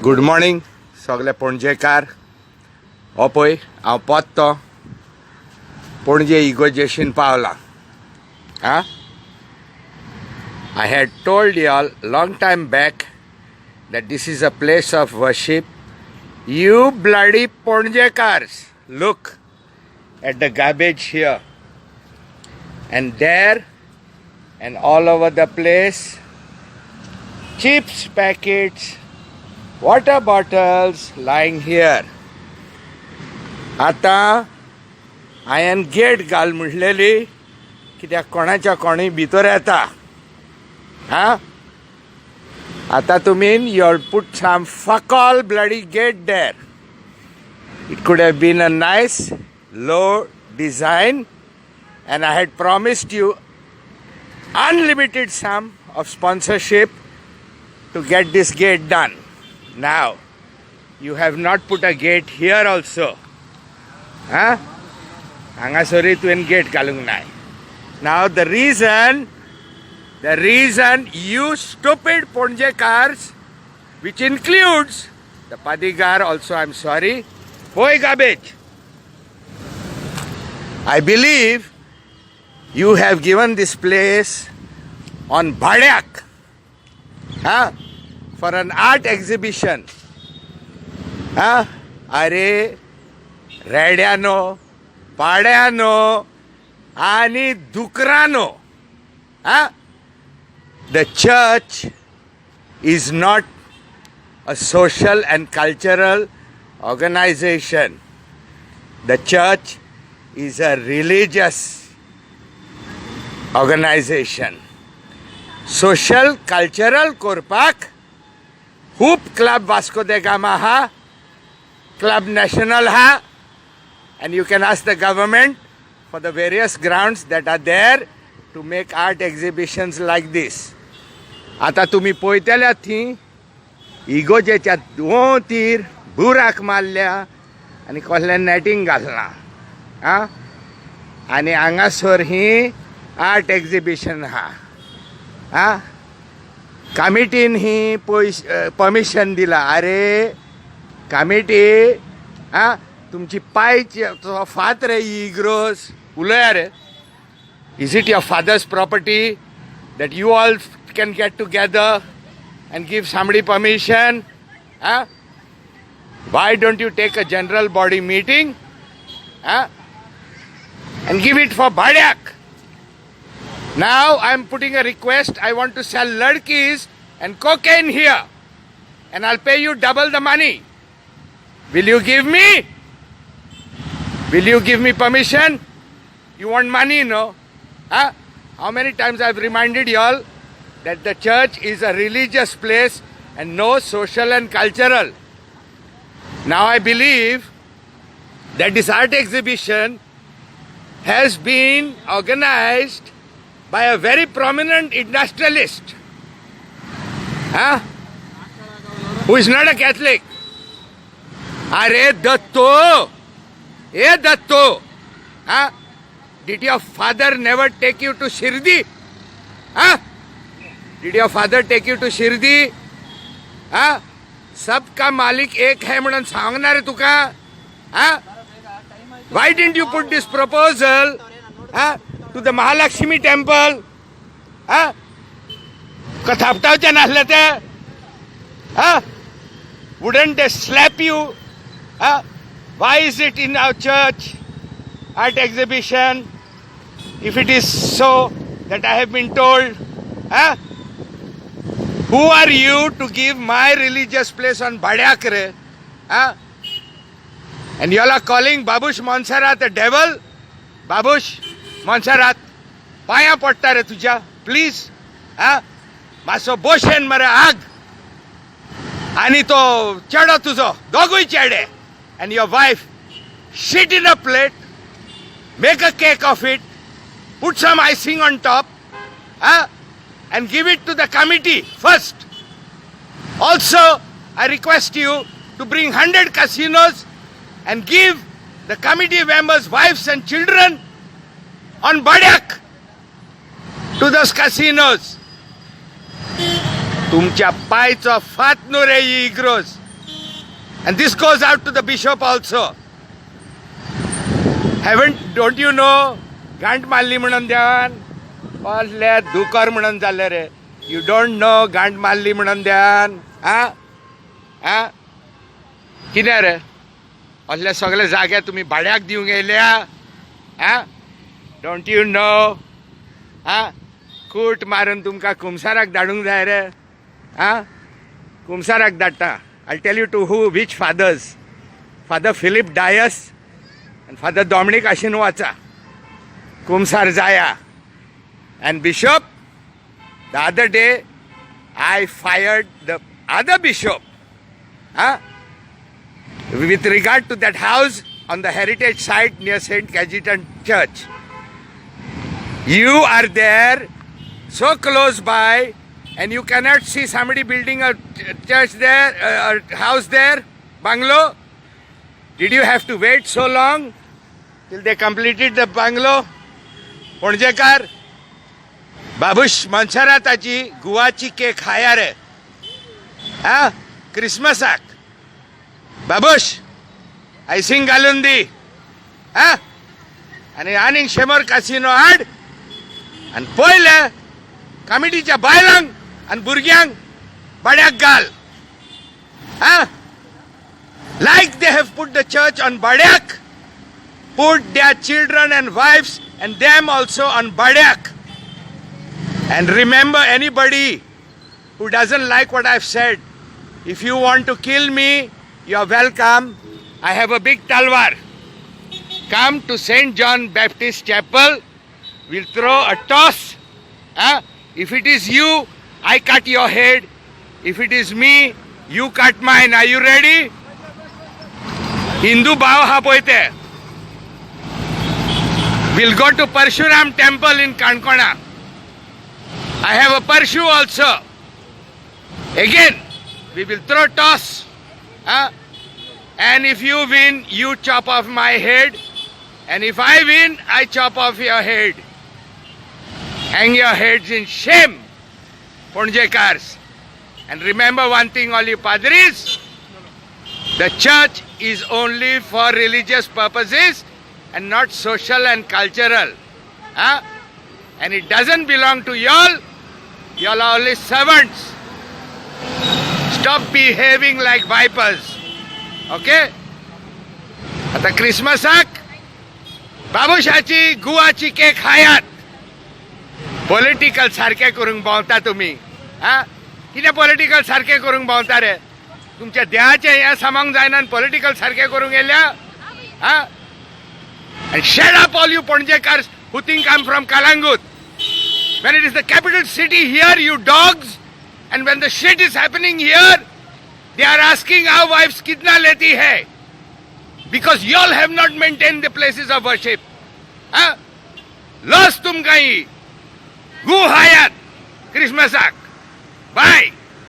Good morning सगळे पणजेकार. हो पळय हांव पोत्तो पणजे इगोजेशीन पावला. I had told you all long time back that this is a place of worship. You bloody Ponjekars, look at the garbage here and there and all over the place. Chips packets, water bottles lying here. आता हांवें gate घाल म्हटलेली कित्याक कोणाच्या कोणी भितर येता. Ata to mean you'll put some fuck all bloody gate there. It could have been a nice low design, and I had promised you unlimited sum of sponsorship to get this gate done. Now you have not put a gate here also. Hangasori twin gate kalung nai. Now the reason you stupid Ponjekars, which includes the Padigar also, I'm sorry, boy garbage. I believe you have given this place on Bhadyak for an art exhibition. Are Redyano, Padyano, ani Dukrano. The church is not a social and cultural organization. The church is a religious organization. Social, cultural Korpak, Hoop Club Vasco da Gama ha, Club National ha, and you can ask the government for the various grounds that are there to make art exhibitions like this. आता तुम्ही पळयतल्या थी इगोजेच्या दोन बुराक मारल्या आनी कसलें नेटींग घालना. आनी हांगासर ही आर्ट एक्झिबिशन आहा. कमिटीन ही परमिशन दिला. अरे कमिटी तुमची पायची फात रे इग्रोस उलया रे. Is it your father's property that you all can get together and give somebody permission? Why don't you take a general body meeting and give it for Bhadyak? Now I'm putting a request. I want to sell ladkis and cocaine here, and I'll pay you double the money. Will you give me? Will you give me permission? You want money, no? How many times I've reminded you all that the church is a religious place and no social and cultural. Now I believe that this art exhibition has been organized by a very prominent industrialist who is not a Catholic. Are Datto, Datto, did your father never take you to Shirdi? Did your father take you to Shirdi? सबका मालिक एक है म्हणून सांगणार तुका. Why didn't you put this proposal to the Mahalakshmi temple? कथापटावचे नासले ते. Wouldn't they slap you? Why is it in our church art exhibition? If it is so that I have been told, who are you to give my religious place on Bhadyak re? And you all are calling Babush Montserrat a devil? Babush Montserrat, paya potta re tuja, please. Maso boshen mare ag. Ani to chado tuzo, dogui chade. And your wife, shit in a plate, make a cake of it, put some icing on top, and give it to the committee first. Also, I request you to bring 100 casinos and give the committee members' wives and children on Bhadyak to those casinos. तुमच्या पायचो फात न्हू रे ही इग्रोज. And this goes out to the bishop also. Don't you know? गांठ मारली म्हणून देवान असले दुकर म्हणून जाल्ले रे. You don't know गांठ मारली म्हणून देवान. आ कितें रे असले सगळे जागे तुम्ही भाड्याक दिवंक येयल्या. डोंट यू नो कूट मारून तुमकां कुमसाराक धाडूंक जाय रे. कुमसाराक धाडटा. I'll tell you to which fathers. Father Philip Dias and Father Dominic Ashinwacha. Kumsar Zaya. And Bishop, the other day, I fired the other bishop. With regard to that house on the heritage site near St. Cajetan Church. You are there, so close by, and you cannot see somebody building a church there, a house there, bungalow. Did you have to wait so long till they completed the bungalow? पणजेकार बाबूश मनशाराताची गुवाची cake खाया रे. क्रिसमसाक Babush icing घालून दी. आणि आनीक शेमोर कासिनो हाड आणि पयले कमिटीच्या बायलांक आणि भुरग्यांक भाड्याक घाल. Like they have put the church on Badyak, put their children and wives and them also on Badyak. And remember, anybody who doesn't like what I've said, if you want to kill me, you're welcome. I have a big talwar. Come to St. John Baptist Chapel. We'll throw a toss. If it is you, I cut your head. If it is me, you cut mine. Are you ready? Hindu Bhav ha poite. We'll go to Parshuram temple in Kankona. I have a Parshu also. Again, we will throw toss. And if you win, you chop off my head. And if I win, I chop off your head. Hang your heads in shame, Ponjekars. And remember one thing, all you padris, the church is only for religious purposes and not social and cultural. And it doesn't belong to y'all. Y'all are only servants. Stop behaving like vipers. Okay? आता क्रिसमसाक बाबूशाची गुवाची cake खायात. Political सारखे करूंक भोंवता तुम्ही. कितें political सारखे करूंक भोंवता रे? तुमच्या देहाचे हे सामांक जायना आनी पॉलिटिकल सारखे करूंक येयल्या. And shut up all you Ponjekars who think I'm from Kalangut. When it is the capital city here, you dogs, and when the shit is happening here, they are asking our wives kitna leti hai. Because y'all have not maintained the places of worship. Lost tum kahi. Gu hayat. Christmasak. Bye.